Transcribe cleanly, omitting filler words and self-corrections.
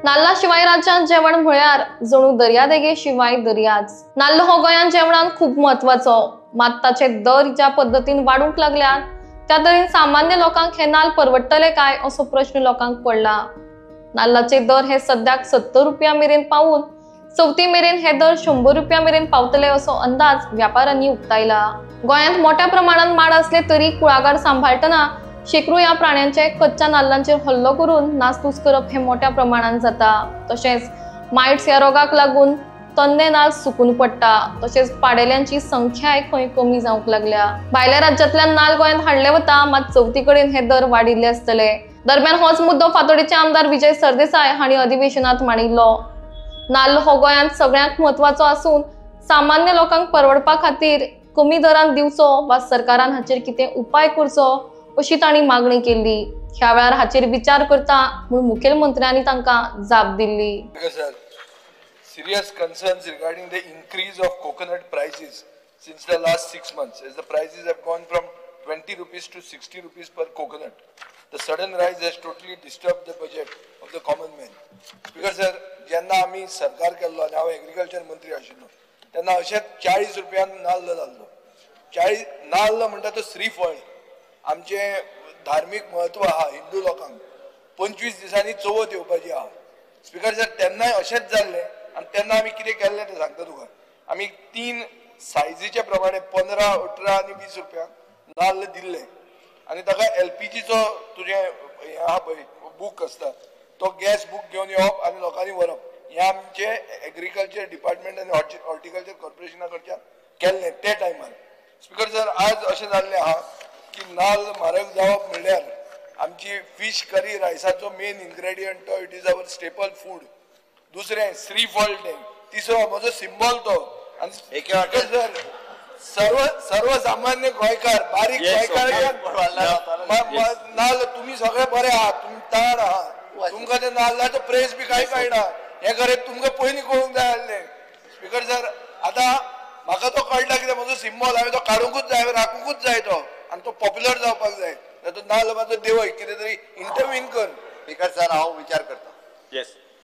नाल्ला शिवाय राज्यात जेवण म्हळ्यार जणू दर्यादेगे शिवाय दर्याच। नाल्ल हो गोंयांत जेवणात खूप महत्वाचो, मात ताचे दर ज्या पद्धतीन वाढूंक लागल्यात त्या तरेन सामान्य लोकांक हे नाल्ल परवडटले काय असो प्रश्न लोकांक पडला। नाल्लाचे दर हे सद्याक 70 रुपया मेरेन पावून चवथी मेरेन हे दर 100 रुपया मेरेन पावतले असो अंदाज व्यापाऱ्यांनी उक्तायला। गोंयांत मोठ्या प्रमाणात माड असले तरी कुळागर सांभाळतना शेकडो या प्राण्यांचे कच्च्या नाल्लांचेर हल्लो करून नासधूस करप हे मोठ्या प्रमाणात जाता। तसेच माइट्स या रोगाक लागून तन्ने नाल्ल सुकून पडटा, तसेच पाडेल्यांची संख्याय खंय कमी जावंक लागल्या। भायल्या राज्यांतल्यान नाल्ल गोंयांत हाडले वता, मात चवथी कडेन हे दर वाडिल्ले आसतले। दरम्यान होच मुद्दो फातोडेचे आमदार विजय सरदेसाय हांणी अधिवेशनात मांडिल्लो। नाल्ल हो गोंयांत सगळ्यांत महत्वाचो आसून सामान्य लोकांक परवडपा खातीर कमी दरान दिवचो वा सरकारान हाचेर कितें उपाय करचो अशी तांणी मागणी केली। ह्या वेळार हाचेर विचार करता म्हूण मुखेलमंत्र्यांनी तांकां जाप Delhi. Serious concerns regarding the increase of coconut prices since the last 6 months, as the prices have gone from 20 rupees to 60 rupees per coconut. The sudden rise has totally disturbed the budget of the common man. Because sir, जेन्ना आमी सरकार केल्लो आनी हांव agriculture मंत्री आशिल्लो तेन्ना अशेंच 40 रुपयान नाल्ल जाल्लो। 40 नाल्ल म्हणटा तो श्रीफळ, आमचे धार्मीक महत्व आहा हिंदू लोकांक। 25 दिसांनी चवथ येवपाची आहा। स्पीकर सर, तेन्नाय अशेंच जाल्लें आनी तेन्ना आमी कितें केल्लें तें सांगता तुका। आमी 3 सायजीचे प्रमाणे 15, 18 आनी 20 रुपया नाल्ल दिल्ले आनी ताका LPGचो तुजें हें आहा पळय बूक आसता तो गॅस बूक घेवन येवप आनी लोकांनी व्हरप। हें आमचे एग्रीकल्चर डिपार्टमेंट आनी हॉर्टिकल्चर कॉर्पोरेशना कडच्यान केल्लें ते टायमार। स्पीकर सर, आज अशें जाल्लें आहा की नाल्ल म्हारग जावप म्हणल्यार आमची फिश करी रायसाचो मेन इन्ग्रेडियंट तो, it is our staple food. दुसरें श्रीफळ तें, तिसरो म्हजो सिंबॉल तो। आनी सर, सर्वसामान्य गोंयकार, बारीक गोंयकार नाल्ल तुमी सगळे बरे आहात, तुमी ताण आहात, तुमकां ते नाल्लाचो प्रेस बी कांय कळना। हे खरें तुमकां पयलीं कळूंक जाय आसलें। स्पीकर सर, आतां म्हाका तो कळटा कितें, म्हजो सिंबॉल हांवें तो काडूंकूच जाय, राखूंकूच जाय तो, आनी तो पॉप्युलर जावपाक जाय। तो नाल्ल मातसो देंवय, कितें तरी इंटरव्हीन कर। स्पीकर सर, हांव विचार करता। येस।